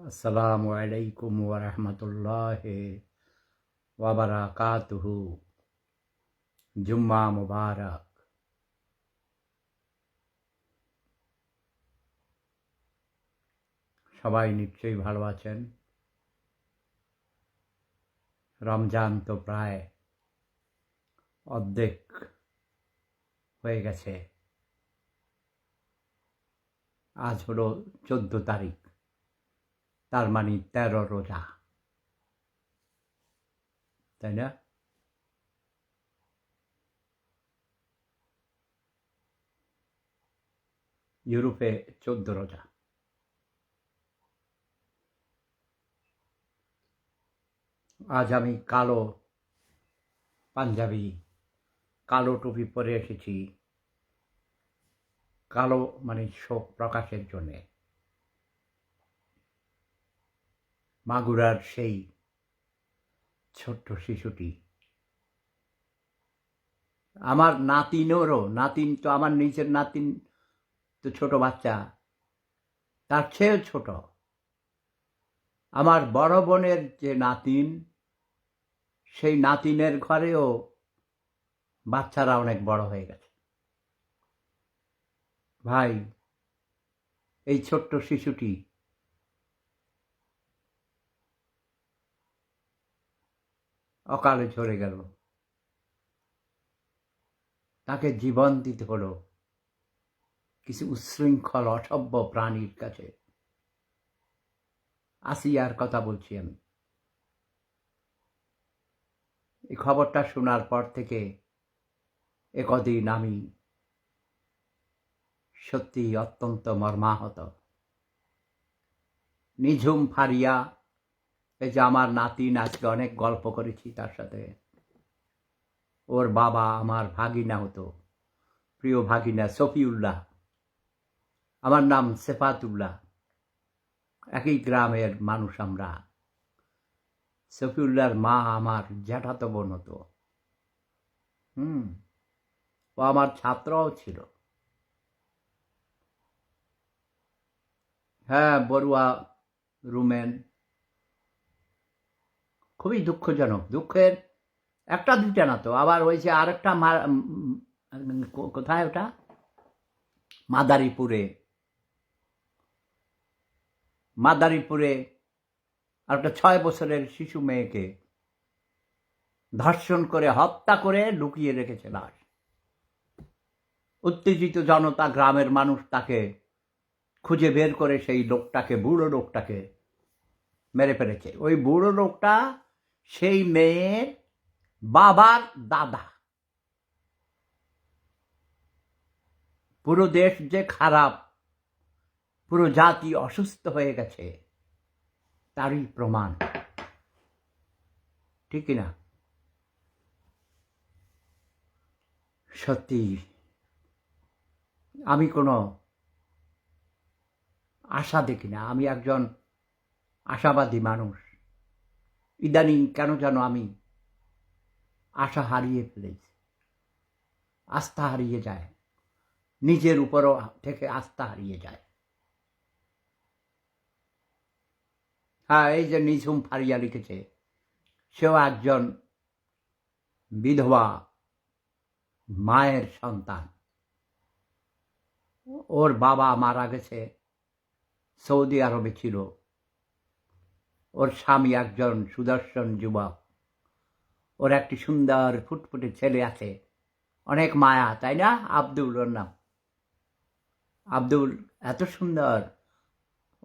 আসসালামু আলাইকুম ওয়া রাহমাতুল্লাহি ওয়া বারাকাতুহু। জুম্মা মুবারক। সবাই নিশ্চয়ই ভালো আছেন। রমজান তো প্রায় অর্ধেক হয়ে গেছে। আজ হলো 14 তারিখ, তার মানে 13 রোজা, তাই না? ইউরোপে 14 রোজা। আজ আমি কালো পাঞ্জাবি, কালো টুপি পরে এসেছি, কালো মানে শোক প্রকাশের জন্যে। মাগুরার সেই ছোট্ট শিশুটি, আমার নাতিন তো, আমার নিজের নাতিন তো ছোট বাচ্চা, তার চেয়েও ছোট। আমার বড় বোনের যে নাতিন, সেই নাতিনের ঘরেও বাচ্চারা অনেক বড় হয়ে গেছে। ভাই, এই ছোট্ট শিশুটি অকালে ঝরে গেল। তাকে জীবন দিতে হলো কিছু উচ্ছৃঙ্খল অসভ্য প্রাণীর কাছে। আসিয়ার কথা বলছি আমি। এই খবরটা শোনার পর থেকে একদিন আমি সত্যি অত্যন্ত মর্মাহত। নিঝুম ফারিয়া, এই যে আমার নাতিন, আজকে অনেক গল্প করেছি তার সাথে। ওর বাবা আমার ভাগিনা হতো, প্রিয় ভাগিনা সফিউল্লাহ। আমার নাম সেফাতুল্লাহ, একই গ্রামের মানুষ আমরা। সফিউল্লাহর মা আমার জ্যাঠাতো বোন হতো। ও আমার ছাত্রও ছিল। হ্যাঁ, বড়ুয়া রুমেন। খুবই দুঃখজনক। দুঃখের একটা দুইটা না তো, আবার হয়েছে আরেকটা কোথায় ওটা, মাদারীপুরে আর একটা 6 বছরের শিশু মেয়েকে ধর্ষণ করে হত্যা করে লুকিয়ে রেখেছে লাশ। উত্তেজিত জনতা, গ্রামের মানুষ তাকে খুঁজে বের করে সেই লোকটাকে, বুড়ো লোকটাকে মেরে ফেলেছে। ওই বুড়ো লোকটা সেই মেয়ের বাবার দাদা। পুরো দেশ যে খারাপ, পুরো জাতি অসুস্থ হয়ে গেছে, তারই প্রমাণ, ঠিক না? সত্যি আমি কোনো আশা দেখি না। আমি একজন আশাবাদী মানুষ। ইদানিং কেন যেন আমি আশা হারিয়ে ফেলেছি, আস্থা হারিয়ে যায়, নিজের উপরও থেকে আস্থা হারিয়ে যায়। হ্যাঁ, এই যে নিঝুম ফারিয়া লিখেছে, সেও একজন বিধবা মায়ের সন্তান। ওর বাবা মারা গেছে, সৌদি আরবে ছিল। ওর স্বামী একজন সুদর্শন যুবক। ওর একটি সুন্দর ফুটফুটে ছেলে আছে, অনেক মায়া, তাই না? আব্দুল, ওর নাম আব্দুল। এত সুন্দর,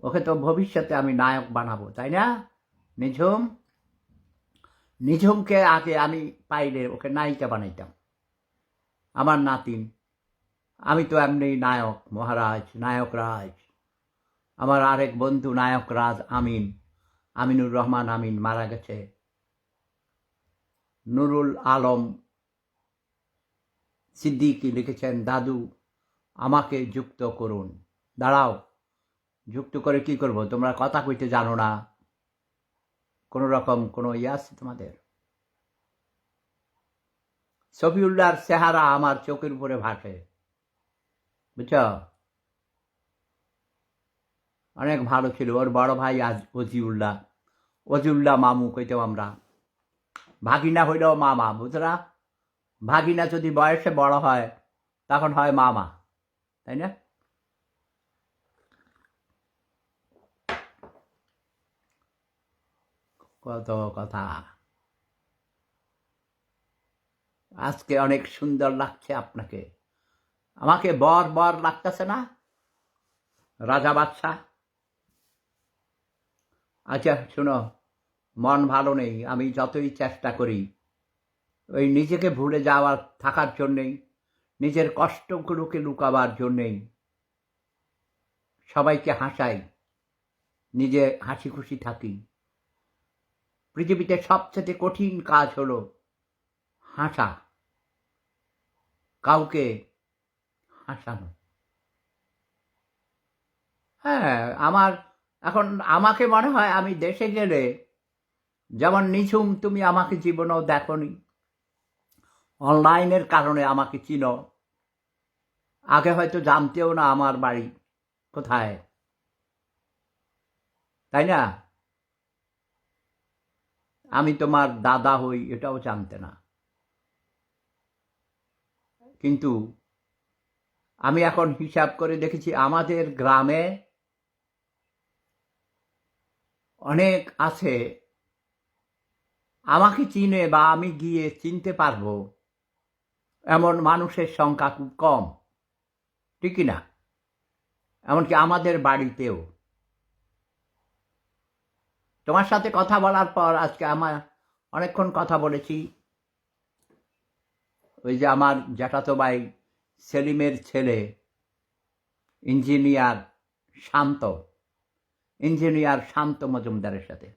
ওকে তো ভবিষ্যতে আমি নায়ক বানাবো, তাই না? নিঝুমকে আগে আমি পাইলে ওকে নায়িকা বানাইতাম। আমার নাতিন, আমি তো এমনি নায়ক মহারাজ, নায়ক রাজ। আমার আরেক বন্ধু নায়ক রাজ আমিনুর রহমান আমিন মারা গেছে। নুরুল আলম সিদ্দিকী লিখেছেন, দাদু আমাকে যুক্ত করুন। দাঁড়াও, যুক্ত করে কি করব? তোমরা কথা কইতে জানো না, কোনো রকম কোনো আছে তোমাদের? সফিউল্লাহর চেহারা আমার চোখের উপরে ভাসে, বুঝছ? অনেক ভালো ছিল। ওর বড় ভাই আজ অজিউল্লাহ, অজিউল্লাহ মামু কইতাম আমরা। ভাগিনা হইলেও মামা, বুঝলা? ভাগিনা যদি বয়সে বড় হয় তখন হয় মামা, তাই না? কত কথা। আজকে অনেক সুন্দর লাগছে আপনাকে। আমাকে বর বর লাগতেছে না, রাজা বাদশাহ? আচ্ছা শোনো, মন ভালো নেই, আমি যতই চেষ্টা করি ওই নিজেকে ভুলে যাওয়ার থাকার জন্যেই, নিজের কষ্টগুলোকে লুকাবার জন্যেই সবাইকে হাসাই, নিজে হাসি খুশি থাকি। পৃথিবীতে সবচেয়ে কঠিন কাজ হলো হাসা, কাউকে হাসানো। হ্যাঁ, আমার এখন আমাকে মনে হয় আমি দেশে গেলে, যেমন নিঝুম তুমি আমাকে জীবনেও দেখোনি, অনলাইনের কারণে আমাকে চিনো, আগে হয়তো জানতেও না আমার বাড়ি কোথায়, তাই না? আমি তোমার দাদা হই এটাও জানতে না। কিন্তু আমি এখন হিসাব করে দেখেছি আমাদের গ্রামে অনেক আছে আমাকে চিনে বা আমি গিয়ে চিনতে পারবো এমন মানুষের সংখ্যা খুব কম, ঠিক না? এমনকি আমাদের বাড়িতেও। তোমার সাথে কথা বলার পর আজকে আমার অনেকক্ষণ কথা বলেছি। ওই যে আমার জ্যাঠাতো ভাই সেলিমের ছেলে ইঞ্জিনিয়ার শান্ত, ইঞ্জিনিয়ার শান্ত মজুমদারের সাথে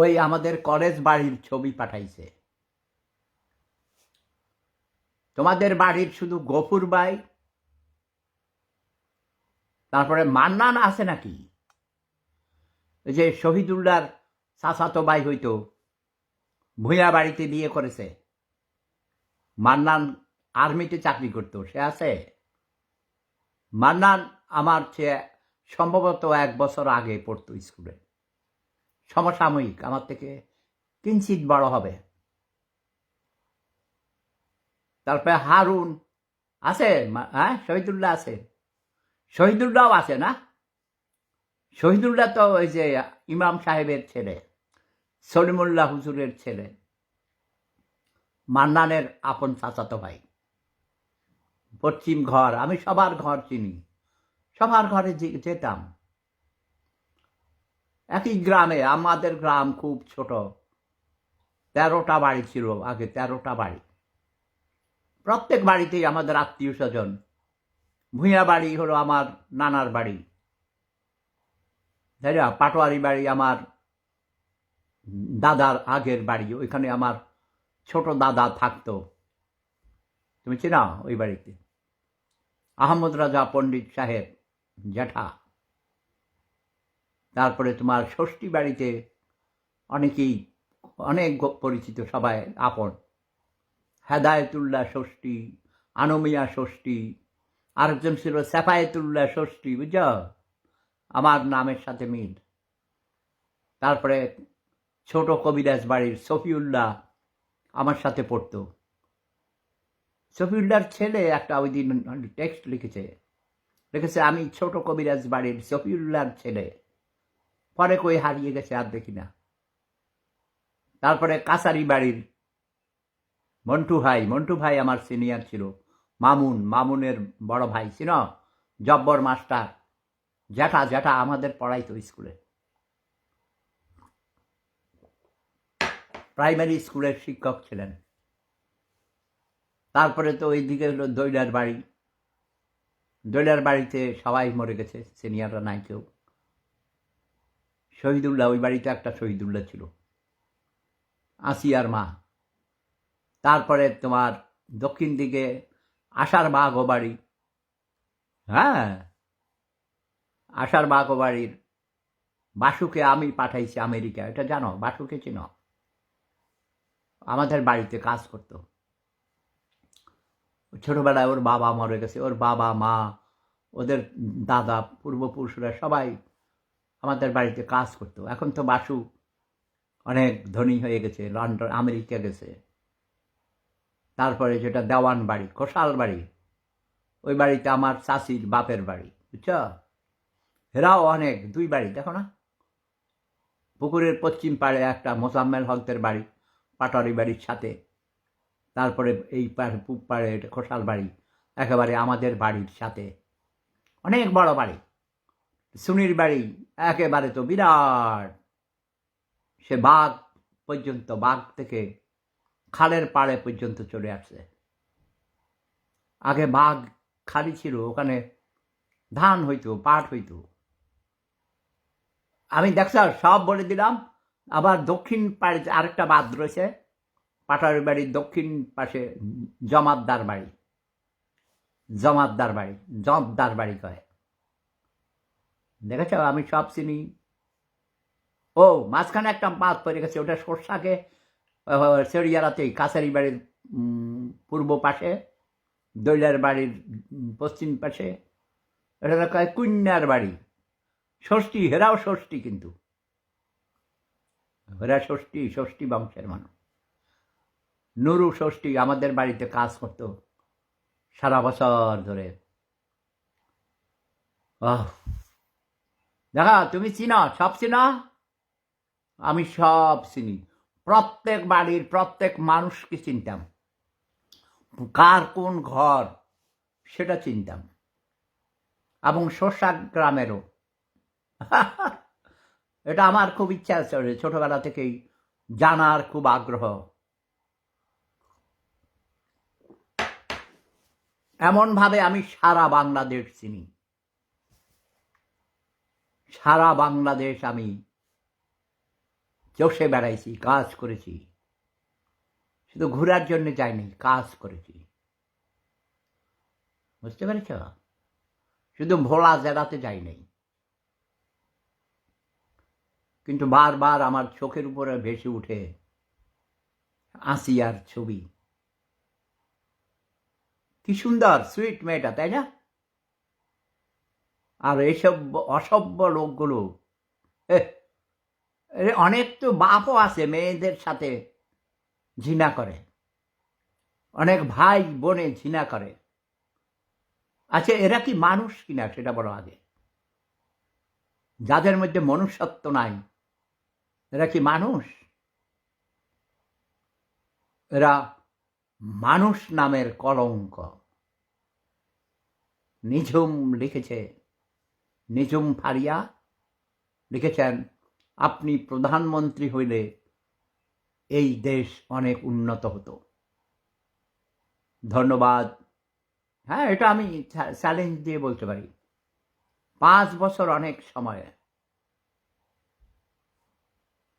ওই আমাদের কলেজ বাড়ির ছবি পাঠাইছে। তোমাদের বাড়ির শুধু গফুর ভাই, তারপরে মান্নান আছে নাকি? ওই যে শহীদুল্লাহর চাচাতো ভাই হইতো, ভূঁইয়া বাড়িতে বিয়ে করেছে। মান্নান আর্মিতে চাকরি করতো, সে আছে? মান্নান আমার চেয়ে সম্ভবত 1 বছর আগে পড়তো স্কুলে, সমসাময়িক, আমার থেকে কিঞ্চিত বড় হবে। তারপরে হারুন আছে, হ্যাঁ শহীদুল্লাহ আছে, শহীদুল্লাহও আছে না? শহীদুল্লাহ তো ওই যে ইমাম সাহেবের ছেলে, সলিমুল্লাহ হুজুরের ছেলে, মান্নানের আপন চাচাতো ভাই। পশ্চিম ঘর, আমি সবার ঘর চিনি, সবার ঘরে যেতাম। একই গ্রামে, আমাদের গ্রাম খুব ছোট, 13টা বাড়ি ছিল আগে, 13টা বাড়ি। প্রত্যেক বাড়িতেই আমাদের আত্মীয় স্বজন। ভূঁইয়া বাড়ি হলো আমার নানার বাড়ি, তাই না? পাটোয়ারি বাড়ি আমার দাদার আগের বাড়ি, ওইখানে আমার ছোট দাদা থাকতো, তুমি চেনা ওই বাড়িতে? আহমদ রাজা পণ্ডিত সাহেব জ্যাঠা। তারপরে তোমার ষষ্ঠী বাড়িতে অনেকেই, অনেক পরিচিত, সবাই আপন। হেদায়েতুল্লাহ ষষ্ঠী, আনমিয়া ষষ্ঠী, আরেকজন ছিল সেফায়েতুল্লাহ ষষ্ঠী, বুঝছ? আমার নামের সাথে মিল। তারপরে ছোট কবিরাজ বাড়ির সফিউল্লাহ আমার সাথে পড়তো। সফিউল্লাহর ছেলে একটা ওই দিন টেক্সট লিখেছে আমি ছোট কবিরাজ বাড়ির সফিউল্লাহর ছেলে। পরে কই হারিয়ে গেছে, আর দেখি না। তারপরে কাছারি বাড়ির মন্টু ভাই আমার সিনিয়র ছিল। মামুনের বড় ভাই ছিল, জব্বর মাস্টার, জ্যাঠা আমাদের পড়াইতো স্কুলে, প্রাইমারি স্কুলের শিক্ষক ছিলেন। তারপরে তো ওইদিকে হলো দৈলার বাড়িতে সবাই মরে গেছে, সিনিয়ররা নাই কেউ। শহীদুল্লাহ, ওই বাড়িতে একটা শহীদুল্লাহ ছিল, আসিয়ার মা। তারপরে তোমার দক্ষিণ দিকে আশার বাঘ বাড়ি, হ্যাঁ আশার বাঘ বাড়ির বাসুকে আমি পাঠাইছি আমেরিকা, এটা জানো? বাসুকে চিনো? আমাদের বাড়িতে কাজ করতো। ছোটবেলায় ওর বাবা মরে গেছে, ওর বাবা মা ওদের দাদা পূর্বপুরুষরা সবাই আমাদের বাড়িতে কাজ করতো। এখন তো বাসু অনেক ধনী হয়ে গেছে, লন্ডন আমেরিকা গেছে। তারপরে যেটা দেওয়ান বাড়ি, ঘোষাল বাড়ি, ওই বাড়িতে আমার চাচির বাপের বাড়ি, বুঝছ? এরাও অনেক, 2 বাড়ি দেখো না। পুকুরের পশ্চিম পাড়ে একটা মোজাম্মেল হকদের বাড়ি, পাটারি বাড়ির সাথে। তারপরে এই পাড়ে পূব পাড়ে এটা ঘোষাল বাড়ি, একেবারে আমাদের বাড়ির সাথে। অনেক বড় বাড়ি। সুনির বাড়ি একেবারে তো বিরাট, সে বাঘ পর্যন্ত, বাঘ থেকে খালের পাড়ে পর্যন্ত চলে আসছে। আগে বাঘ খালি ছিল, ওখানে ধান হইতো, পাট হইতো। আমি দেখছ সব বলে দিলাম। আবার দক্ষিণ পাড়ে আরেকটা বাঁধ রয়েছে, পাটারি বাড়ির দক্ষিণ পাশে জমাদ্দার বাড়ি, জমাদ্দার বাড়ি, জমদার বাড়ি কয়। দেখেছ আমি সব চিনি। ও মাঝখানে একটা বাঁধ পড়ে গেছে, ওটা সরষাকে সেরিয়ারাতেই, কাছারি বাড়ির পূর্ব পাশে, দৈলার বাড়ির পশ্চিম পাশে। এটা কয় কুন্যার বাড়ি। ষষ্ঠী, হেরাও ষষ্ঠী, কিন্তু হেরা ষষ্ঠী, ষষ্ঠী বংশের মানুষ। নুরু ষষ্ঠী আমাদের বাড়িতে কাজ করতো সারা বছর ধরে। দেখা তুমি চিনো, সব চিনো। আমি সব চিনি, প্রত্যেক বাড়ির প্রত্যেক মানুষকে চিনতাম, কার কোন ঘর সেটা চিনতাম, এবং শোষা গ্রামেরও। এটা আমার খুব ইচ্ছা আছে, ছোটবেলা থেকেই জানার খুব আগ্রহ। এমনভাবে আমি সারা বাংলাদেশ চিনি, সারা বাংলাদেশ আমি চষে বেড়াইছি, কাজ করেছি। শুধু ঘোরার জন্য যাইনি, কাজ করেছি, বুঝতে পেরেছ? শুধু ভোলা জেলাতে যাই নাই। কিন্তু বারবার আমার চোখের উপরে ভেসে উঠে আসিয়ার ছবি। কি সুন্দর সুইট মেয়েটা, তাই না? আর এইসব অসভ্য লোকগুলো, অনেক তো বাপও আছে মেয়েদের সাথে জিনা করে, অনেক ভাই বোনে জিনা করে। আচ্ছা, এরা কি মানুষ কিনা সেটা বড় আগে। যাদের মধ্যে মনুষ্যত্ব নাই, এরা কি মানুষ? এরা মানুষ নামের কলঙ্ক। নিঝুম লিখেছে, নিঝুম ফারিয়া লিখেছেন, আপনি প্রধানমন্ত্রী হইলে এই দেশ অনেক উন্নত হতো। ধন্যবাদ। হ্যাঁ, এটা আমি চ্যালেঞ্জ দিয়ে বলতে পারি। 5 বছর অনেক সময়।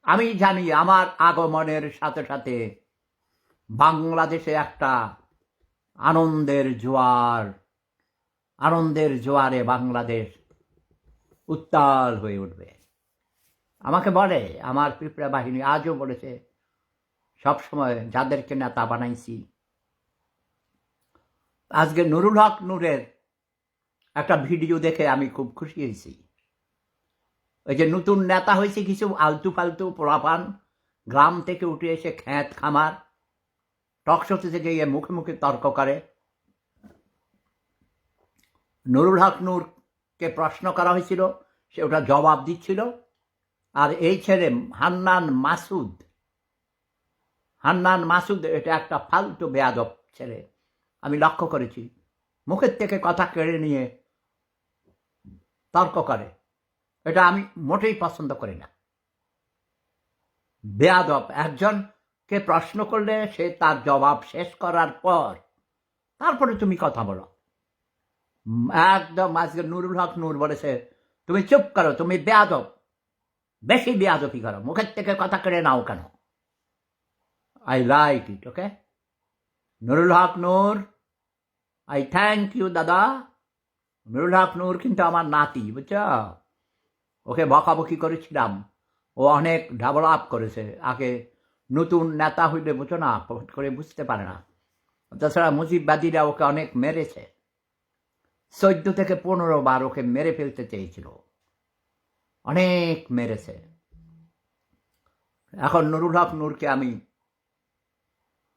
আমি জানি আমার আগমনের সাথে সাথে বাংলাদেশে একটা আনন্দের জোয়ার, আনন্দের জোয়ারে বাংলাদেশ উত্তাল হয়ে উঠবে। আমাকে বলে আমার পিঁপড়া বাহিনী, আজও বলেছে, সবসময় যাদেরকে নেতা বানাইছি। আজকে নুরুল হক নূরের একটা ভিডিও দেখে আমি খুব খুশি হয়েছি। ওই যে নতুন নেতা হয়েছে, কিছু আলতু ফালতু পোলাপান গ্রাম থেকে উঠে এসে খ্যাত খামার টকশোতে থেকে গিয়ে মুখে মুখে তর্ক করে। নুরুল হক নূরকে প্রশ্ন করা হয়েছিল, সে ওটা জবাব দিচ্ছিল। আর এই ছেলে হান্নান মাসুদ, এটা একটা ফালতু বেয়াদব ছেলে। আমি লক্ষ্য করেছি, মুখের থেকে কথা কেড়ে নিয়ে তর্ক করে। এটা আমি মোটেই পছন্দ করি না। বেয়াদব। একজনকে প্রশ্ন করলে সে তার জবাব শেষ করার পর তারপরে তুমি কথা বলো। একদম আজকে নুরুল হক নূর বলেছে, তুমি চুপ করো, তুমি বেয়াদব, বেশি বেয়াদবি করো, মুখের থেকে কথা কেড়ে নাও কেন? I like it. Okay Nurul Haque Noor, I thank you দাদা। নুরুল হক নূর কিন্তু আমার নাতি, বুঝছ? ওকে বকাবকি করেছিলাম, ও অনেক ডেভেলপ করেছে। আগে নতুন নেতা হইলে বুঝো না, করে বুঝতে পারে না। তাছাড়া মুজিববাদীরা ওকে অনেক মেরেছে। 14 থেকে 15 বার ওকে মেরে ফেলতে চেয়েছিল, অনেক মেরেছে। এখন নুরুল হক নূরকে আমি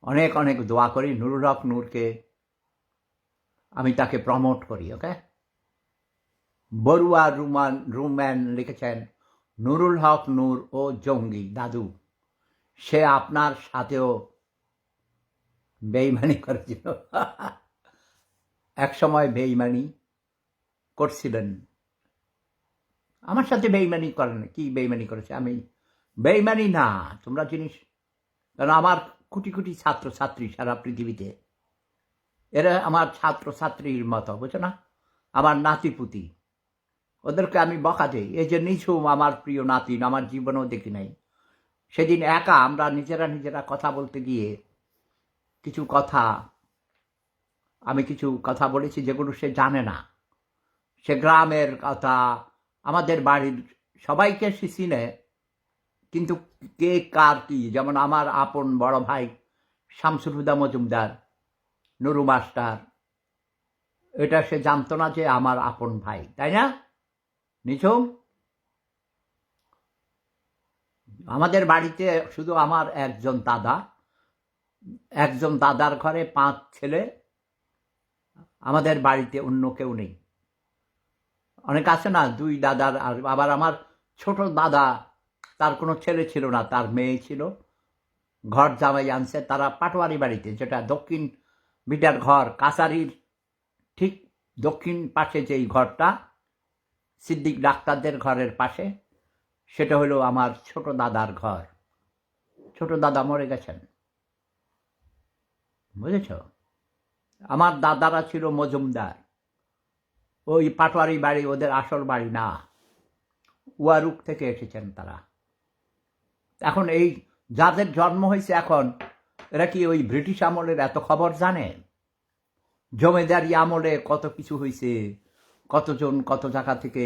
অনেক অনেক দোয়া করি, নুরুল হক নূরকে আমি তাকে প্রমোট করি। ওকে, বড়ুয়া রুম্যান লিখেছেন, নুরুল হক নূর ও জঙ্গি দাদু, সে আপনার সাথেও বেইমানি করেছিল। এক সময় বেইমানি করছিলেন, আমার সাথে বেইমানি করেন। কি বেইমানি করেছে? আমি বেইমানি না, তোমরা জিনিস, কারণ আমার কোটি কোটি ছাত্রছাত্রী সারা পৃথিবীতে, এরা আমার ছাত্রছাত্রীর মতো, বুঝছো না? আমার নাতিপুতি, ওদেরকে আমি বকা দিই। এই যে নিঝুম আমার প্রিয় নাতিন, আমার জীবনেও দেখি নাই। সেদিন একা আমরা নিজেরা কথা বলতে গিয়ে আমি কিছু কথা বলেছি যেগুলো সে জানে না। সে গ্রামের কথা, আমাদের বাড়ির সবাইকে সে চিনে, কিন্তু কে কার কি, যেমন আমার আপন বড় ভাই শামসুল হুদা মজুমদার, নুরু মাস্টার, এটা সে জানতো না যে আমার আপন ভাই, তাই না নিঝুম? আমাদের বাড়িতে শুধু আমার একজন দাদার ঘরে 5 ছেলে, আমাদের বাড়িতে অন্য কেউ নেই। অনেক আছে না 2 দাদার, আর আবার আমার ছোট দাদা, তার কোনো ছেলে ছিল না, তার মেয়ে ছিল, ঘর জামাই আনছে। তারা পাটোয়ারি বাড়িতে, যেটা দক্ষিণ বিটার ঘর, কাছারির ঠিক দক্ষিণ পাশে যেই ঘরটা সিদ্দিক ডাক্তারদের ঘরের পাশে, সেটা হলো আমার ছোট দাদার ঘর। ছোট দাদা মরে গেছেন, বুঝেছ? আমার দাদারা ছিল মজুমদার, ওই পাটোয়ারি বাড়ি ওদের আসল বাড়ি না, ওয়ারুক থেকে এসেছেন তারা। এখন এই যাদের জন্ম হয়েছে এখন, এরা কি ওই ব্রিটিশ আমলের এত খবর জানে? জমিদারি আমলে কত কিছু হয়েছে, কতজন কত জায়গা থেকে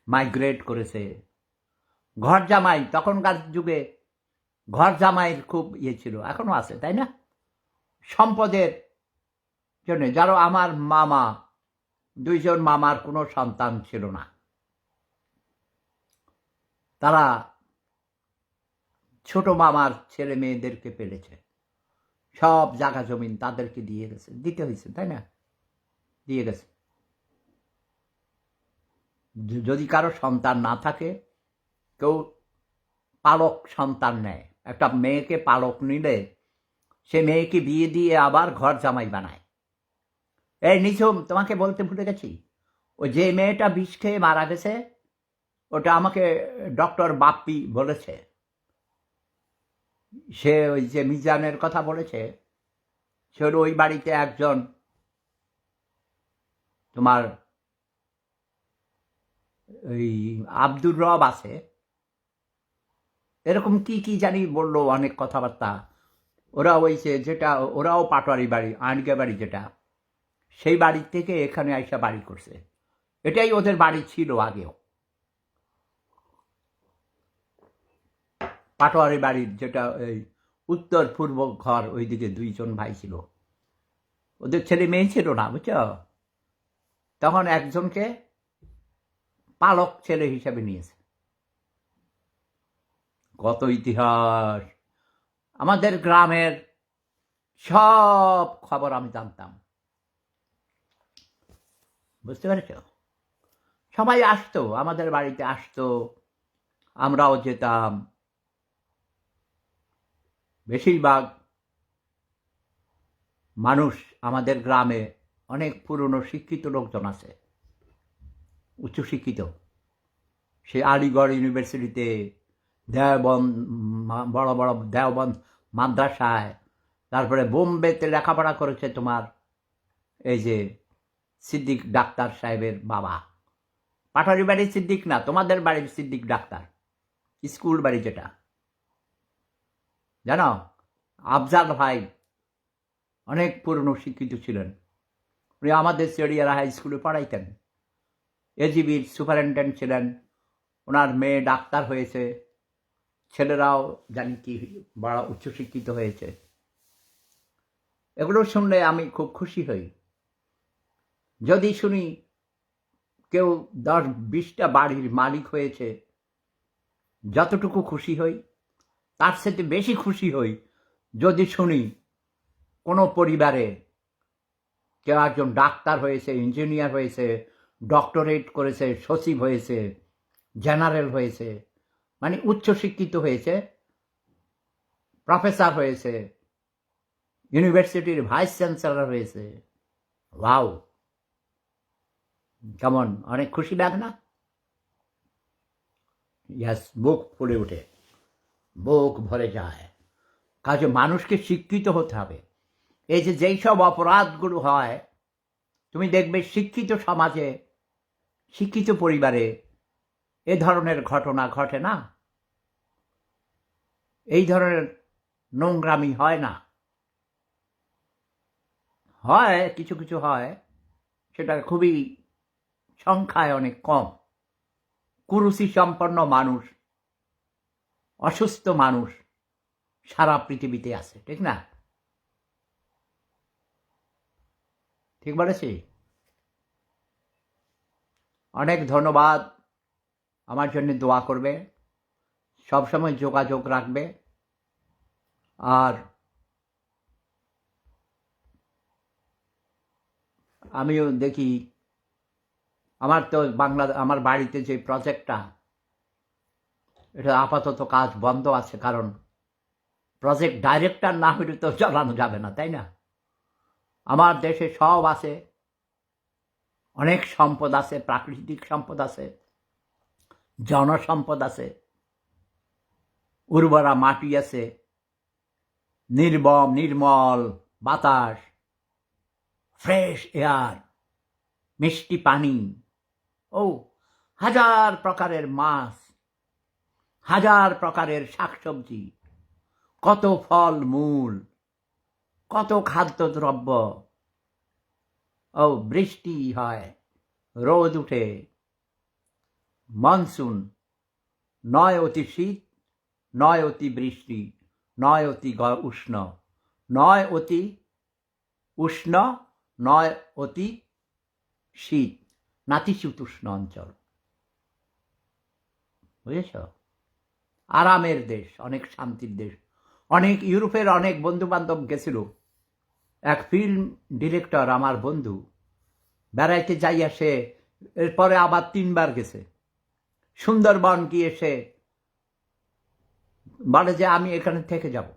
মাইগ্রেট করেছে। ঘর জামাই, তখনকার যুগে ঘর জামাইয়ের খুব ইয়ে ছিল, এখনো আছে, তাই না? সম্পদের জন্য, যারা আমার মামা, 2 জন মামার কোনো সন্তান ছিল না, তারা ছোট মামার ছেলে মেয়েদেরকে পেলেছে, সব জায়গা জমিন তাদেরকে দিতে হয়েছে, তাই না? দিয়ে গেছে। যদি কারো সন্তান না থাকে, কেউ পালক সন্তান নেয়, একটা মেয়েকে পালক নিলে সে মেয়েকে বিয়ে দিয়ে আবার ঘর জামাই বানায়। এই নিঝুম, তোমাকে বলতে ভুলে গেছি, ও যে মেয়েটা বিষ খেয়ে মারা গেছে, ওটা আমাকে ডক্টর বাপ্পি বলেছে। সে ওই যে মিজানের কথা বলেছে, সে ওই বাড়িতে একজন তোমার ওই আব্দুর রব আছে, এরকম কি জানি বললো, অনেক কথাবার্তা। ওরা ওই যেটা, ওরাও পাটোয়ারি বাড়ি, আনগে বাড়ি যেটা, সেই বাড়ি থেকে এখানে আইসা বাড়ি করছে। এটাই ওদের বাড়ি ছিল আগেও, পাটোয়ারি বাড়ির যেটা এই উত্তর পূর্ব ঘর, ওইদিকে 2 জন ভাই ছিল, ওদের ছেলে মেয়ে ছিল না, বুঝছো? তখন একজনকে পালক ছেলে হিসেবে নিয়েছে। কত ইতিহাস! আমাদের গ্রামের সব খবর আমি জানতাম, বুঝতে পেরেছ? সবাই আসতো, আমাদের বাড়িতে আসতো, আমরাও যেতাম। বেশিরভাগ মানুষ আমাদের গ্রামে অনেক পুরনো শিক্ষিত লোকজন আছে, উচ্চশিক্ষিত। সে আলিগড় ইউনিভার্সিটিতে, দেওবন্দ, বড় বড় দেওবন্দ মাদ্রাসায়, তারপরে বোম্বেতে লেখাপড়া করেছে তোমার এই যে সিদ্দিক ডাক্তার সাহেবের বাবা। পাটারি বাড়ির সিদ্দিক না, তোমাদের বাড়ির সিদ্দিক ডাক্তার, স্কুল বাড়ি যেটা, জানো? আফজাল ভাই অনেক পুরনো শিক্ষিত ছিলেন, উনি আমাদের চেড়িয়ারা হাই স্কুলে পড়াইতেন। এজিবির সুপারিনটেন্ডেন্ট ছিলেন, ওনার মেয়ে ডাক্তার হয়েছে, ছেলেরাও জানি কি বড় উচ্চশিক্ষিত হয়েছে। এগুলো শুনলে আমি খুব খুশি হই যদি শুনি কেউ 10-20টা বাড়ির মালিক হয়েছে, যতটুকু খুশি হই, তার সাথে বেশি খুশি হই যদি শুনি কোনো পরিবারে কেউ একজন ডাক্তার হয়েছে, ইঞ্জিনিয়ার হয়েছে, ডক্টরেট করেছে, সচিব হয়েছে, জেনারেল হয়েছে, মানে উচ্চশিক্ষিত হয়েছে, প্রফেসর হয়েছে, ইউনিভার্সিটির ভাইস চ্যান্সেলর হয়েছে। ওয়াও, কেমন অনেক খুশি লাগে না? ইয়াস, বুক ফুলে ওঠে, বুক ভরে যায়। কাজে মানুষকে শিক্ষিত হতে হবে। এই যে যেই সব অপরাধগুলো হয়, তুমি দেখবে শিক্ষিত সমাজে, শিক্ষিত পরিবারে এ ধরনের ঘটনা ঘটে না, এই ধরনের নোংরামি হয় না। হয় কিছু কিছু হয়, সেটা খুবই সংখ্যায় অনেক কম। কুরুচি সম্পন্ন মানুষ, অসুস্থ মানুষ সারা পৃথিবীতে আছে, ঠিক না? ঠিক বলেছি? অনেক ধন্যবাদ। আমার জন্য দোয়া করবে, সবসময় যোগাযোগ রাখবে। আর আমিও দেখি, আমার তো আমার বাড়িতে যে প্রজেক্টটা, এটা আপাতত কাজ বন্ধ আছে, কারণ প্রজেক্ট ডাইরেক্টর না হলে তো চালানো যাবে না, তাই না? আমার দেশে সব আছে, অনেক সম্পদ আছে, প্রাকৃতিক সম্পদ আছে, জনসম্পদ আছে, উর্বরা মাটি আছে, নির্মল বাতাস, ফ্রেশ এয়ার, মিষ্টি পানি, ও হাজার প্রকারের মাছ, হাজার প্রকারের শাকসবজি, কত ফল মূল, কত খাদ্যদ্রব্য। ও বৃষ্টি হয়, রোদ উঠে, মনসুন, নয় অতি শীত, নয় অতি বৃষ্টি, নয় অতি উষ্ণ, নয় অতি উষ্ণ, নয় অতি শীত, নাতিশীতোষ্ণ অঞ্চল। বুঝেছ? আরামের দেশ, অনেক শান্তির দেশ। অনেক ইউরোপের অনেক বন্ধু বান্ধব গেছিল। এক ফিল্ম ডিরেক্টর আমার বন্ধু, বেড়াইতে যাইয়া সে এরপরে আবার 3বার গেছে। সুন্দরবন গিয়ে সে বলে যে আমি এখানে থেকে যাব।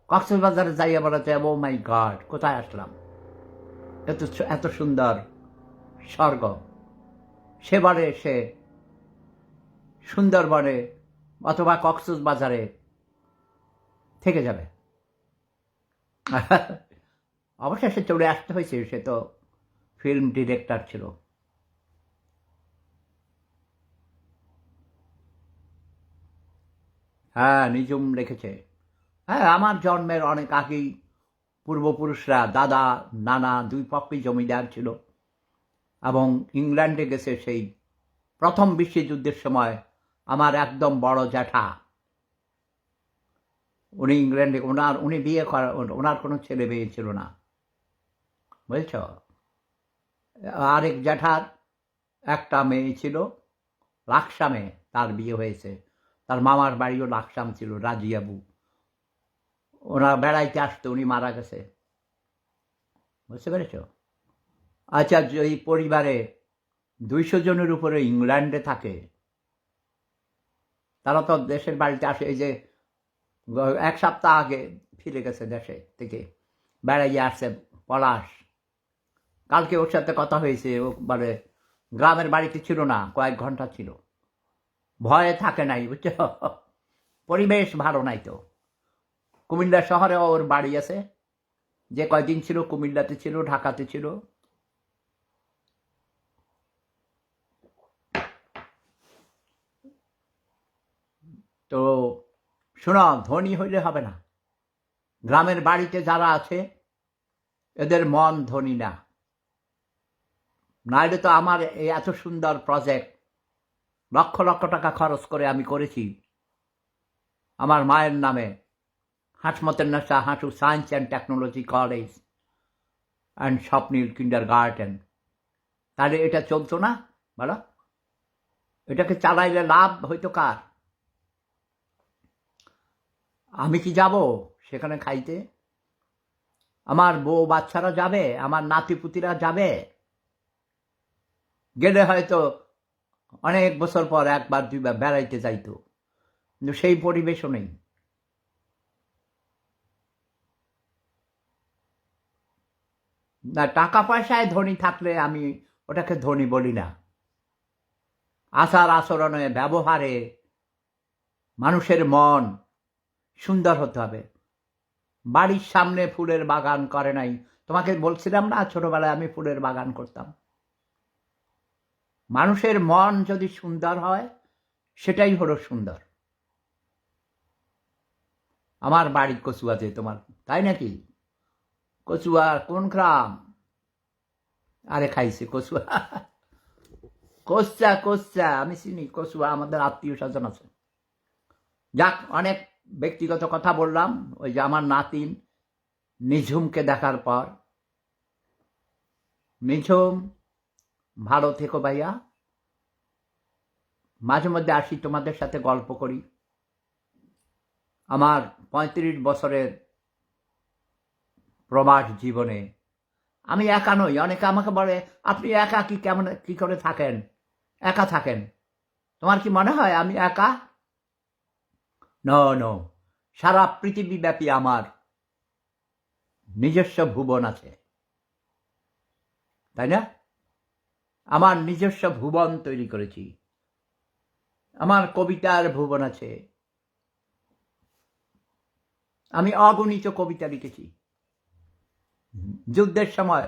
কক্সবাজারে যাইয়া বলে যে ও মাই গড, কোথায় আসলাম, এত সুন্দর স্বর্গ। সেবারে সে সুন্দরবনে অথবা কক্সবাজারে থেকে যাবে। অবশেষে চলে আসতে হয়েছে, সে তো ফিল্ম ডিরেক্টর ছিল। হ্যাঁ, নিজুম রেখেছে। হ্যাঁ, আমার জন্মের অনেক আগেই পূর্বপুরুষরা, দাদা নানা দুই পক্ষই জমিদার ছিল, এবং ইংল্যান্ডে গেছে সেই প্রথম বিশ্বযুদ্ধের সময়। আমার একদম বড় জ্যাঠা, উনি ইংল্যান্ডে, উনি বিয়ে করা, ওনার কোনো ছেলে মেয়ে ছিল না, বুঝেছ? আরেক জ্যাঠার একটা মেয়ে ছিল, লাকসামে তার বিয়ে হয়েছে। তার মামার বাড়িও লাকসাম ছিল, রাজিয়াবু। ওরা বেড়াইতে আসতো, উনি মারা গেছে। বুঝতে পেরেছ? আচ্ছা, এই পরিবারে 200 জনের উপরে ইংল্যান্ডে থাকে। তারা তো দেশের বাড়িতে আসে। এই যে 1 সপ্তাহ আগে ফিরে গেছে দেশে থেকে, বেড়াইয়ে আসছে পলাশ। কালকে ওর সাথে কথা হয়েছে। ও বলে গ্রামের বাড়িতে ছিল না, কয়েক ঘন্টা ছিল, ভয়ে থাকে নাই, বুঝছো? পরিবেশ ভালো নাই তো। কুমিল্লা শহরে ওর বাড়ি আছে। যে কয়দিন ছিল কুমিল্লাতে ছিল, ঢাকাতে ছিল। তো শোনো, ধনী হইলে হবে না। গ্রামের বাড়িতে যারা আছে এদের মন ধনী না। নাইলে তো আমার এই এত সুন্দর প্রজেক্ট লক্ষ লক্ষ টাকা খরচ করে আমি করেছি আমার মায়ের নামে, হাসমতের নেশা হাঁটু science and technology college, and Swapnil kindergarten, তাহলে এটা চলতো না? বলো, এটাকে চালাইলে লাভ হইতো কার? আমি কি যাব সেখানে খাইতে? আমার বউ বাচ্চারা যাবে? আমার নাতিপুতিরা যাবে? গেলে হয়তো অনেক বছর পর একবার দুইবার বেড়াইতে যাইতো, কিন্তু সেই পরিবেশও নেই। না, টাকা পয়সায় ধনী থাকলে আমি ওটাকে ধনী বলি না। আচার আচরণে, ব্যবহারে মানুষের মন সুন্দর হতে হবে। বাড়ির সামনে ফুলের বাগান করে নাই, তোমাকে বলছিলাম না ছোটবেলায় আমি ফুলের বাগান করতাম। মানুষের মন যদি সুন্দর হয় সেটাই হলো সুন্দর। আমার বাড়ি কচুয়াতে, তোমার তাই নাকি? কচুয়া কোন গ্রাম? আরে খাইছে কচুয়া। কোচা কোচা আমি চিনি, কচুয়া আমাদের আত্মীয় স্বজন আছে। যাক, অনেক ব্যক্তিগত কথা বললাম। ওই যে আমার নাতিন নিঝুমকে দেখার পর, নিঝুম ভালো থেকো ভাইয়া, মাঝে মধ্যে আসি তোমাদের সাথে গল্প করি। আমার 35 বছরের প্রবাস জীবনে আমি একা নই। অনেকে আমাকে বলে, আপনি একা কেমন কি করে থাকেন? একা থাকেন? তোমার কি মনে হয় আমি একা? নো, সারা পৃথিবীব্যাপী আমার নিজস্ব ভুবন আছে, তাই না? আমার নিজস্ব ভুবন তৈরি করেছি। আমার কবিতার ভুবন আছে। আমি অগণিত কবিতা লিখেছি। যুদ্ধের সময়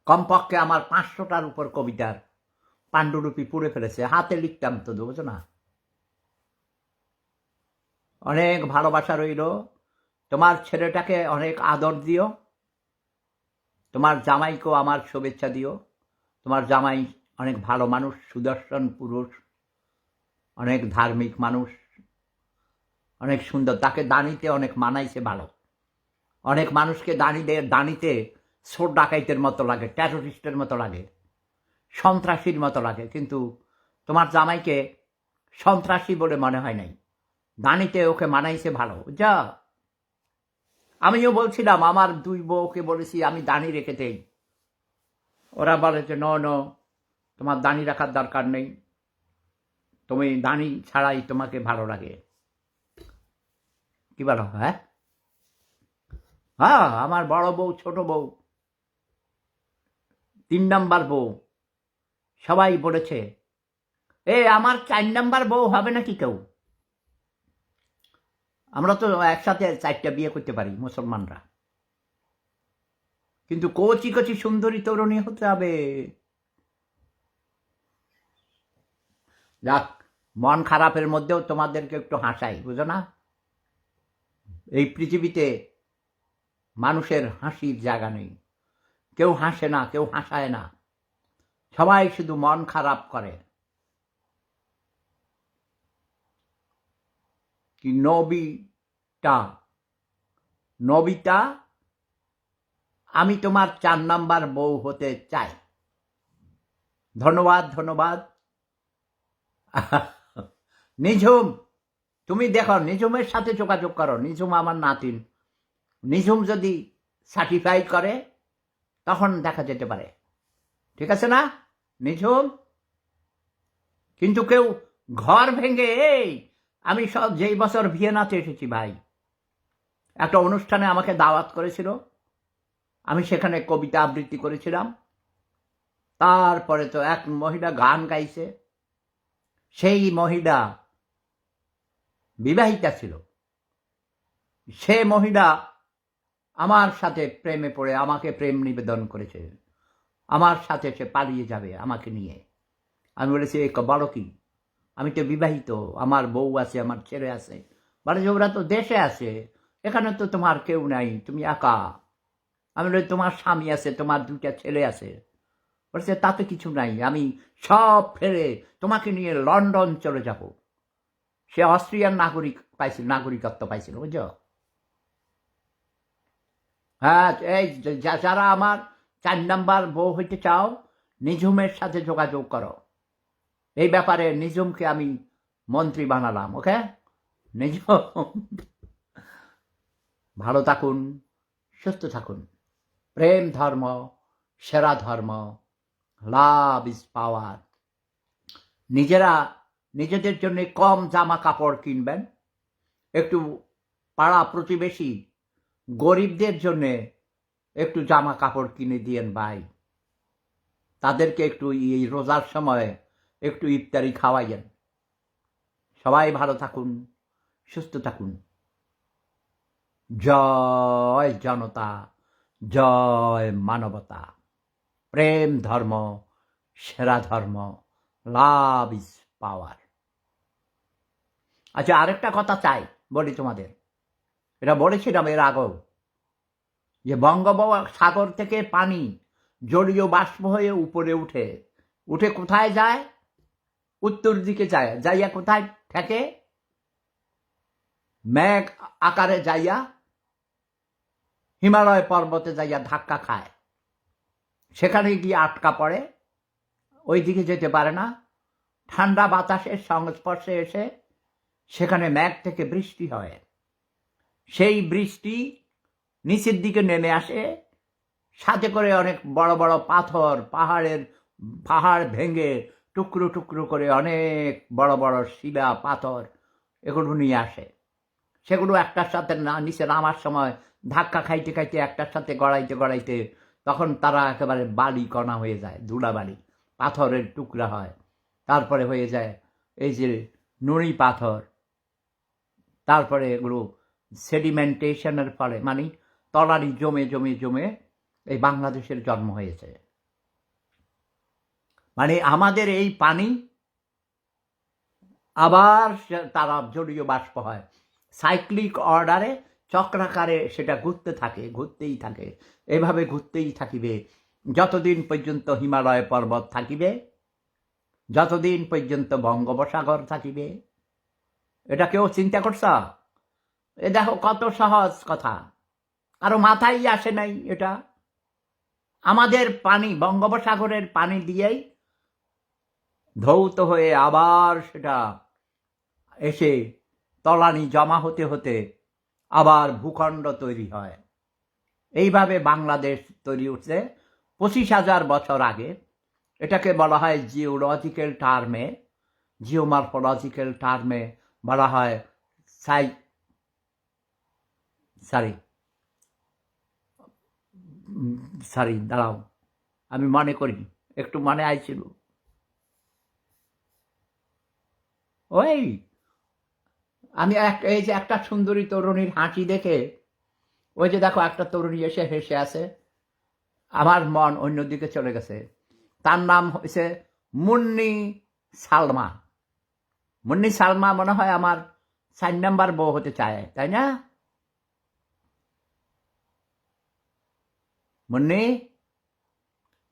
কমপক্ষে আমার 500টার উপর কবিতার পাণ্ডুলিপি পুড়ে ফেলেছে। হাতে লিখতাম তো, বুঝো না? অনেক ভালোবাসা রইল। তোমার ছেলেটাকে অনেক আদর দিও। তোমার জামাইকেও আমার শুভেচ্ছা দিও। তোমার জামাই অনেক ভালো মানুষ, সুদর্শন পুরুষ, অনেক ধার্মিক মানুষ, অনেক সুন্দর। তাকে দানিতে অনেক মানাইছে ভালো। অনেক মানুষকে দানিতে চোর ডাকাইতের মতো লাগে, টেরোরিস্টের মতো লাগে, সন্ত্রাসীর মতো লাগে, কিন্তু তোমার জামাইকে সন্ত্রাসী বলে মনে হয় নাই। দানিতে ওকে মানাইছে ভালো। যা, আমিও বলছিলাম আমার 2 বউকে বলেছি আমি দানি রেখে দেই। ওরা বলে যে নো, তোমার দানি রাখার দরকার নেই, তুমি দানি ছাড়াই তোমাকে ভালো লাগে। কি বলো? হ্যাঁ, আমার বড় বউ, ছোট বউ, 3 নাম্বার বউ সবাই বলেছে, আমার 4 নাম্বার বউ হবে নাকি কেউ? আমরা তো একসাথে 4টা বিয়ে করতে পারি মুসলমানরা, কিন্তু কচি কচি সুন্দরী তরুণী হতে হবে। যাক, মন খারাপের মধ্যেও তোমাদেরকে একটু হাসাই, বুঝো না? এই পৃথিবীতে মানুষের হাসির জায়গা নেই। কেউ হাসে না, কেউ হাসায় না, সবাই শুধু মন খারাপ করে। কি নবিতা, আমি তোমার 4 নাম্বার বউ হতে চাই। ধন্যবাদ। নিঝুম, তুমি দেখো, নিঝুমের সাথে যোগাযোগ করো। নিঝুম আমার নাতিন। নিঝুম যদি সার্টিফাই করে তখন দেখা যেতে পারে, ঠিক আছে না নিঝুম? কিন্তু কেউ ঘর ভেঙে, আমি যেই বছর ভিয়েনাতে এসেছি ভাই, একটা অনুষ্ঠানে আমাকে দাওয়াত করেছিল, আমি সেখানে কবিতা আবৃত্তি করেছিলাম। তারপরে তো এক মহিলা গান গাইছে। সেই মহিলা বিবাহিতা ছিল। সে মহিলা আমার সাথে প্রেমে পড়ে আমাকে প্রেম নিবেদন করেছে। আমার সাথে সে পালিয়ে যাবে আমাকে নিয়ে। আমি বলেছি, বলো কি? আমি তো বিবাহিত, আমার বউ আছে, আমার ছেলে আছে। বলে যে ওরা তো দেশে আছে, এখানে তো তোমার কেউ নাই, তুমি একা। আমি বলি, তোমার স্বামী আছে, তোমার 2টা ছেলে আছে। বলছে তাতে কিছু নাই, আমি সব ফেলে তোমাকে নিয়ে লন্ডন চলে যাব। সে অস্ট্রিয়ান নাগরিকত্ব পাইছিল, বুঝছো? হ্যাঁ, এই যারা আমার 4 নাম্বার বউ হইতে চাও, নিঝুমের সাথে যোগাযোগ করো। এই ব্যাপারে নিঝুমকে আমি মন্ত্রী বানালাম, ওকে? নিঝুম ভালো থাকুন, সুস্থ থাকুন। প্রেম ধর্ম, সেরা ধর্ম, লাভ ইজ পাওয়ার। নিজেদের জন্য কম জামা কাপড় কিনবেন, একটু পাড়া প্রতিবেশী গরিবদের জন্যে একটু জামা কাপড় কিনে দিয়েন ভাই। তাদেরকে একটু এই রোজার সময় একটু ইফতারি খাওয়াইয়েন। সবাই ভালো থাকুন, সুস্থ থাকুন। জয় জনতা, জয় মানবতা। প্রেম ধর্ম, সেরা ধর্ম, লাভ ইজ পাওয়ার। আচ্ছা, আরেকটা কথা চাই বলি তোমাদের, এটা বলেছিলাম এর আগেও, যে বঙ্গোপসাগর থেকে পানি জলীয় বাষ্প হয়ে উপরে উঠে কোথায় যায়? উত্তর দিকে যায়, যাইয়া কোথায় ঠেকে? মেঘ আকারে যাইয়া হিমালয় পর্বতে যাইয়া ধাক্কা খায়, সেখানে গিয়ে আটকা পড়ে, ওই দিকে যেতে পারে না। ঠান্ডা বাতাসের সংস্পর্শে এসে সেখানে মেঘ থেকে বৃষ্টি হয়, সেই বৃষ্টি নিচের দিকে নেমে আসে, সাথে করে অনেক বড় বড় পাথর, পাহাড় ভেঙে টুকরো টুকরো করে অনেক বড় বড় শিলা পাথর এগুলো নিয়ে আসে। সেগুলো একটার সাথে নিচে নামার সময় ধাক্কা খাইতে খাইতে একটার সাথে গড়াইতে তখন তারা একেবারে বালি কণা হয়ে যায়, ধুলাবালি, পাথরের টুকরা হয়, তারপরে হয়ে যায় এই যে নুড়ি পাথর। তারপরে এগুলো সেডিমেন্টেশনের ফলে, মানে তলানি জমে জমে জমে এই বাংলাদেশের জন্ম হয়েছে। মানে আমাদের এই পানি আবার তারা জলীয় বাষ্প হয়, সাইক্লিক অর্ডারে, চক্রাকারে সেটা ঘুরতেই থাকে, এভাবে ঘুরতেই থাকিবে যতদিন পর্যন্ত হিমালয় পর্বত থাকিবে, যতদিন পর্যন্ত বঙ্গোপসাগর থাকিবে। এটা কেউ চিন্তা করছ? এ দেখো কত সহজ কথা, কারো মাথায় আসে নাই এটা। আমাদের পানি বঙ্গোপসাগরের পানি দিয়েই ধৌত হয়ে আবার সেটা এসে তলানি জমা হতে হতে আবার ভূখণ্ড তৈরি হয়। এইভাবে বাংলাদেশ তৈরি উঠছে 25,000 বছর আগে। এটাকে বলা হয় জিওমরফোলজিক্যাল টার্মে বলা হয় দাঁড়াও, আমি মনে করি, একটু মনে আইছিল। ওই আমি এই যে একটা সুন্দরী তরুণীর হাঁটি দেখে, ওই যে দেখো একটা তরুণী এসে হেসে আছে, আমার মন অন্যদিকে চলে গেছে। তার নাম হয়েছে মুন্নি সালমা। মুন্নি সালমা মনে হয় আমার 4 নাম্বার বউ হতে চায়, তাই না?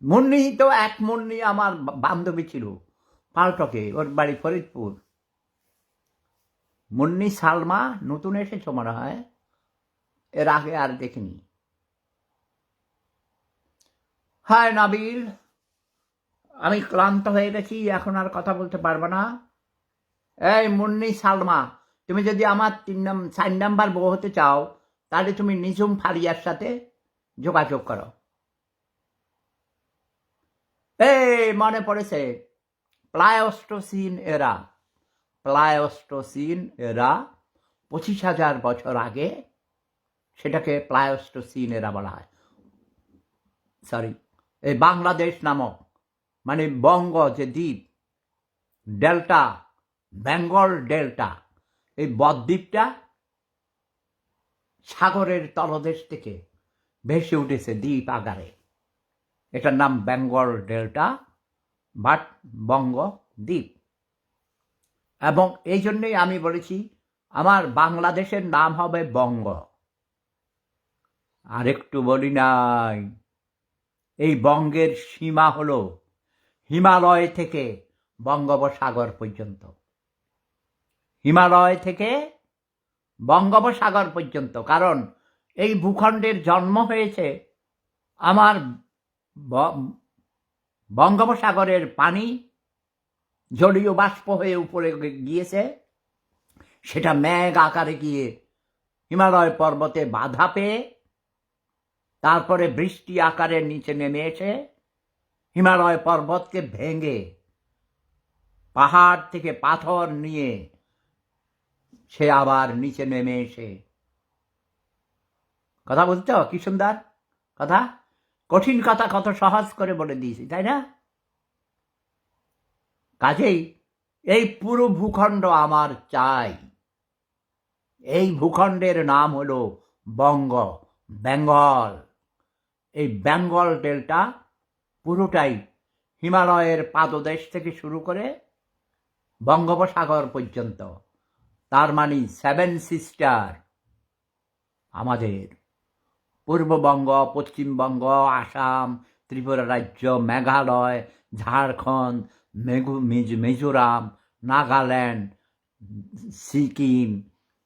মুন্নি তো এক মুন্নি আমার বান্ধবী ছিল পাল্টকে, ওর বাড়ি ফরিদপুর। মুন্নি সালমা নতুন এসেছ মনে হয়, এর আগে আর দেখিনি। হায় নাবিল, আমি ক্লান্ত হয়ে গেছি, এখন আর কথা বলতে পারবো না। এই মুন্নি সালমা, তুমি যদি আমার 4 নাম্বার বউ হতে চাও, তাহলে তুমি নিঝুম ফারিয়ার সাথে যোগাযোগ করো। এই মনে পড়েছে, প্লায়োস্টোসিন এরা 25,000 বছর আগে সেটাকে প্লায়োস্টোসিন এরা বলা হয়। এই বাংলাদেশ নামক, মানে বঙ্গ যে দ্বীপ, ডেল্টা, বেঙ্গল ডেল্টা, এই বদ্বীপটা সাগরের তলদেশ থেকে ভেসে উঠেছে দ্বীপ আকারে। এটার নাম বেঙ্গল ডেল্টা, বাট বঙ্গ দ্বীপ। এবং এই জন্যই আমি বলেছি আমার বাংলাদেশের নাম হবে বঙ্গ। আর একটু বলি নাই, এই বঙ্গের সীমা হলো হিমালয় থেকে বঙ্গোপসাগর পর্যন্ত। হিমালয় থেকে বঙ্গোপসাগর পর্যন্ত, কারণ এই ভূখণ্ডের জন্ম হয়েছে আমার বঙ্গোপসাগরের পানি জলীয় বাষ্প হয়ে উপরে গিয়েছে, সেটা মেঘ আকারে গিয়ে হিমালয় পর্বতে বাধা পেয়ে তারপরে বৃষ্টি আকারে নিচে নেমে এসে হিমালয় পর্বতকে ভেঙে পাহাড় থেকে পাথর নিয়ে সে আবার নিচে নেমে এসে, কথা বুঝছো? কি সুন্দর কথা, কঠিন কথা কত সহজ করে বলে দিয়েছি, তাই না? কাজেই এই পুরো ভূখণ্ড আমার চাই। এই ভূখণ্ডের নাম হলো বেঙ্গল। এই বেঙ্গল ডেল্টা পুরোটাই হিমালয়ের পাদদেশ থেকে শুরু করে বঙ্গোপসাগর পর্যন্ত, তার মানে 7 সিস্টার আমাদের পূর্ববঙ্গ, পশ্চিমবঙ্গ, আসাম, ত্রিপুরা রাজ্য, মেঘালয়, ঝাড়খণ্ড, মিজোরাম, নাগাল্যান্ড, সিকিম,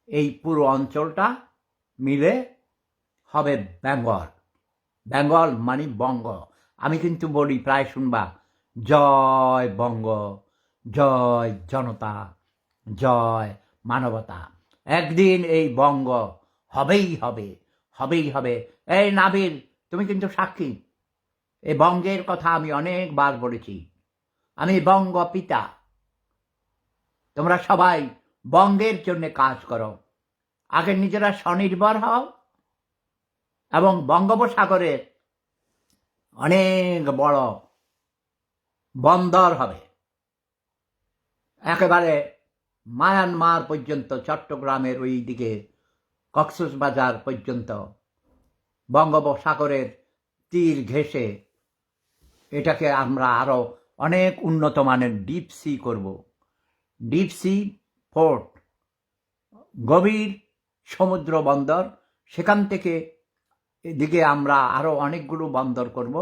এই পুরো অঞ্চলটা মিলে হবে বেঙ্গল মানে বঙ্গ। আমি কিন্তু বলি, প্রায় শুনবা, জয় বঙ্গ, জয় জনতা, জয় মানবতা। একদিন এই বঙ্গ হবেই হবে। এই নাবিল, তুমি কিন্তু সাক্ষী, এই বঙ্গের কথা আমি অনেকবার বলেছি। আমি বঙ্গ পিতা, তোমরা সবাই বঙ্গের জন্য কাজ করো। আগে নিজেরা স্বনির্ভর হও এবং বঙ্গোপসাগরের অনেক বড় বন্দর হবে, একেবারে মায়ানমার পর্যন্ত, চট্টগ্রামের ওই দিকে কক্সবাজার পর্যন্ত বঙ্গোপসাগরের তীর ঘেঁষে এটাকে আমরা আরো অনেক উন্নত মানের ডিপ সি করব। ডিপ সি পোর্ট, গভীর সমুদ্র বন্দর, সেখান থেকে এদিকে আমরা আরো অনেকগুলো বন্দর করব,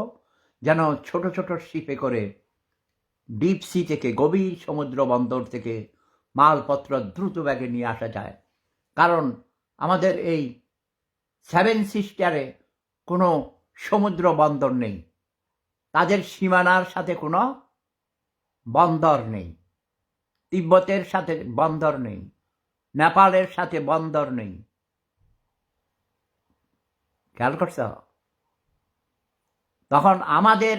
যেন ছোট ছোট শিপে করে ডিপ সি থেকে, গভীর সমুদ্র বন্দর থেকে মালপত্র দ্রুত ব্যাগে নিয়ে আসা যায়। কারণ আমাদের এই 7 সিস্টারে কোনো সমুদ্র বন্দর নেই, তাদের সীমানার সাথে কোনো বন্দর নেই, তিব্বতের সাথে বন্দর নেই, নেপালের সাথে বন্দর নেই। খেয়াল করছ? তখন আমাদের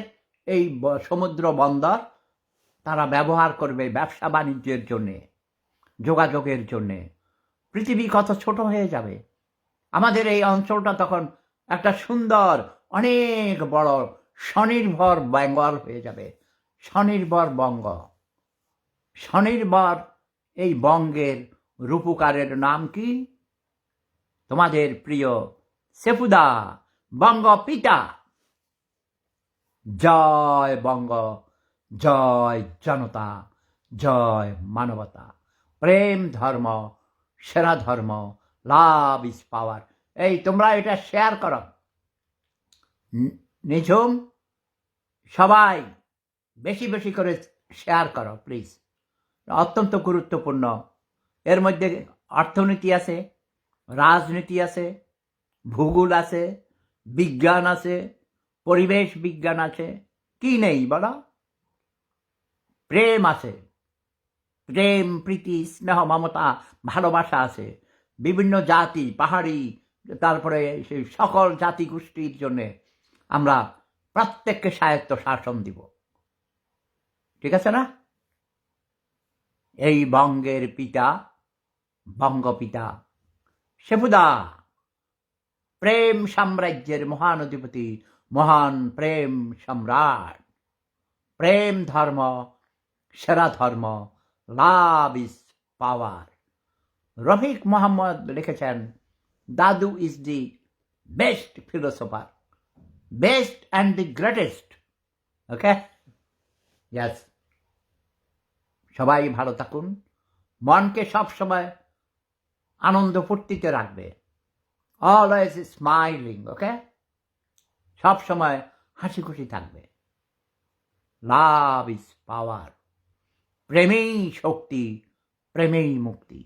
এই সমুদ্র বন্দর তারা ব্যবহার করবে ব্যবসা বাণিজ্যের জন্যে, যোগাযোগের জন্যে। পৃথিবী কত ছোট হয়ে যাবে। আমাদের এই অঞ্চলটা তখন একটা সুন্দর, অনেক বড় স্বনির্ভর বেঙ্গল হয়ে যাবে, স্বনির্ভর বঙ্গ। স্বনির্ভর এই বঙ্গের রূপকারের নাম কি? তোমাদের প্রিয় সেফুদা, বঙ্গ পিতা। জয় বঙ্গ, জয় জনতা, জয় মানবতা। প্রেম ধর্ম, সেরা ধর্ম, লাভ ইজ পাওয়ার। এই তোমরা এটা শেয়ার করো। নিঝুম, সবাই বেশি বেশি করে শেয়ার করো প্লিজ, অত্যন্ত গুরুত্বপূর্ণ। এর মধ্যে অর্থনীতি আছে, রাজনীতি আছে, ভূগোল আছে, বিজ্ঞান আছে, পরিবেশ বিজ্ঞান আছে, কি নেই বলো? প্রেম আছে, প্রেম, প্রীতি, স্নেহ, মমতা, ভালোবাসা আছে। বিভিন্ন জাতি, পাহাড়ি, তারপরে সেই সকল জাতি গোষ্ঠীর জন্য আমরা প্রত্যেককে স্বায়ত্ত শাসন দিব। ঠিক আছে না? এই বঙ্গের পিতা, বঙ্গপিতা সেফুদা, প্রেম সাম্রাজ্যের মহান অধিপতি, মহান প্রেম সম্রাট। প্রেম ধর্ম, সেরা ধর্ম, love is power. Rafiq Mohammad লিখেছেন, দাদু is the best philosopher, best and the greatest. Okay, yes. সবাই ভালো থাকুন, মনকে সব সময় আনন্দ ফুর্তিতে রাখবে, অলওয়েজ স্মাইলিং। ওকে, সব সময় হাসি খুশি থাকবে। লাভ ইজ পাওয়ার। প্রেমেই শক্তি, প্রেমেই মুক্তি।